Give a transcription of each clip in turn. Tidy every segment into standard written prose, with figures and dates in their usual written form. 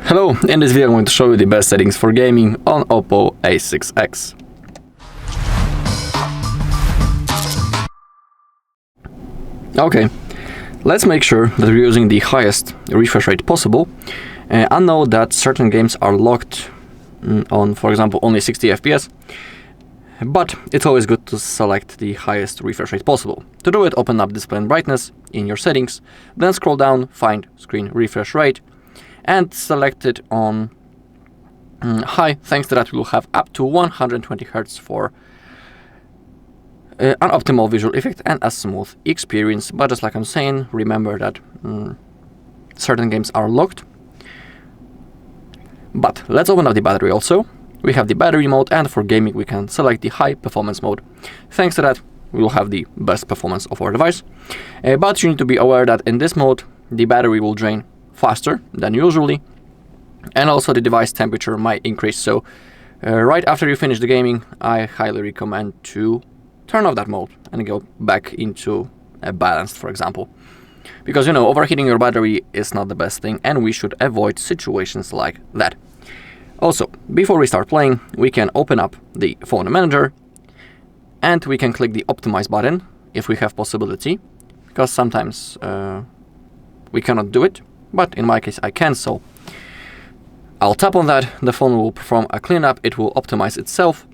Hello, in this video I'm going to show you the best settings for gaming on OPPO A6x. Okay, let's make sure that we're using the highest refresh rate possible. I know that certain games are locked on, for example, only 60 FPS, but it's always good to select the highest refresh rate possible. To do it, open up display and brightness in your settings, then scroll down, find screen refresh rate, and select it on high. Thanks to that, we'll have up to 120 Hz for an optimal visual effect and a smooth experience. But just like I'm saying, remember that certain games are locked. But let's open up the battery also. We have the battery mode, and for gaming we can select the high performance mode. Thanks to that, we will have the best performance of our device. But you need to be aware that in this mode, the battery will drain faster than usually, and also the device temperature might increase. So right after you finish the gaming, I highly recommend to turn off that mode and go back into a balanced, for example, because overheating your battery is not the best thing, and we should avoid situations like that. Also, before we start playing, we can open up the phone manager and we can click the optimize button if we have possibility, because sometimes we cannot do it. But in my case I can, so I'll tap on that. The phone will perform a cleanup, it will optimize itself.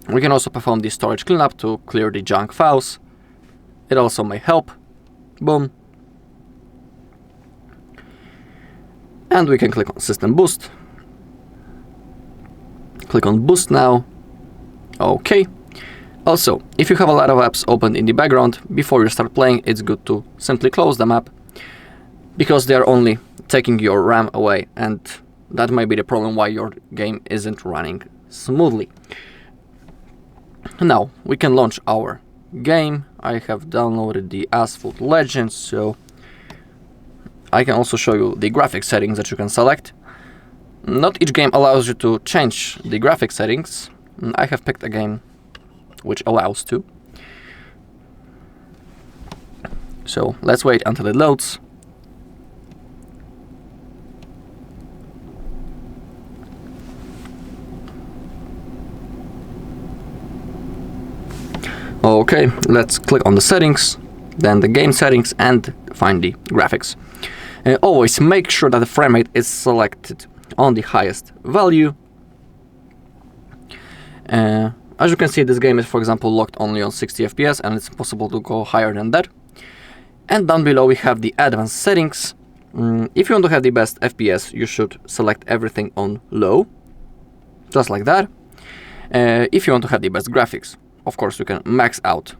We can also perform the storage cleanup to clear the junk files. It also may help. Boom. And we can click on System Boost. Click on Boost now. Okay. Also, if you have a lot of apps open in the background, before you start playing, it's good to simply close them up, because they are only taking your RAM away, and that might be the problem why your game isn't running smoothly. Now we can launch our game. I have downloaded the Asphalt Legends, so I can also show you the graphics settings that you can select. Not each game allows you to change the graphics settings. I have picked a game which allows to. So let's wait until it loads. Okay, let's click on the settings, then the game settings, and find the graphics. Always make sure that the frame rate is selected on the highest value. As you can see, this game is, for example, locked only on 60 FPS, and it's possible to go higher than that. And down below we have the advanced settings. If you want to have the best FPS, you should select everything on low, just like that. If you want to have the best graphics, of course, you can max out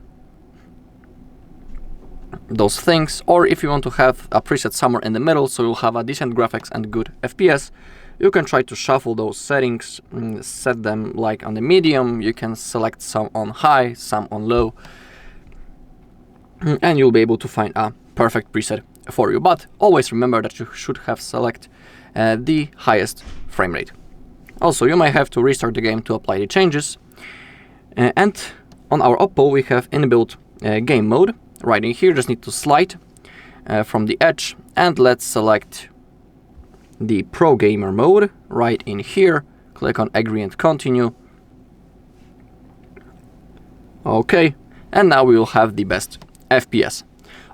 those things, or if you want to have a preset somewhere in the middle, so you'll have a decent graphics and good FPS, you can try to shuffle those settings, set them like on the medium. You can select some on high, some on low, and you'll be able to find a perfect preset for you. But always remember that you should have select the highest frame rate. Also, you might have to restart the game to apply the changes. And on our OPPO we have inbuilt game mode. Right in here, just need to slide from the edge, and let's select the Pro Gamer mode right in here. Click on Agree and Continue. Okay, and now we will have the best FPS.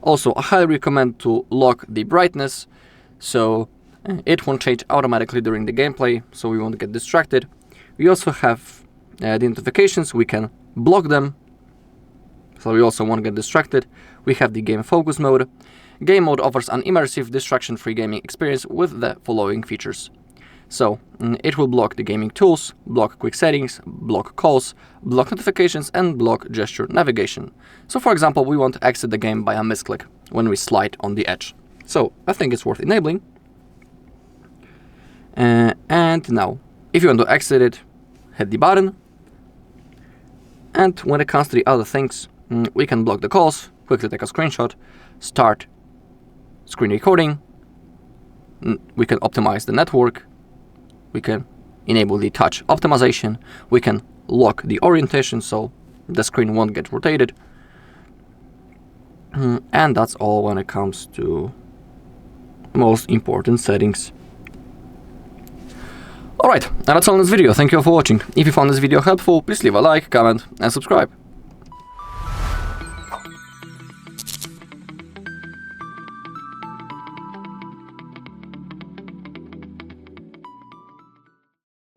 Also, I highly recommend to lock the brightness, so it won't change automatically during the gameplay, so we won't get distracted. We also have the notifications, we can block them, so we also won't get distracted. We have the game focus mode. Game mode offers an immersive, distraction-free gaming experience with the following features. So it will block the gaming tools, block quick settings, block calls, block notifications, and block gesture navigation. So for example, we want to exit the game by a misclick when we slide on the edge. So I think it's worth enabling. And now, if you want to exit it, hit the button. And when it comes to the other things, we can block the calls, quickly take a screenshot, start screen recording. We can optimize the network. We can enable the touch optimization. We can lock the orientation so the screen won't get rotated. And that's all when it comes to most important settings. Alright, and that's all in this video. Thank you all for watching. If you found this video helpful, please leave a like, comment and subscribe.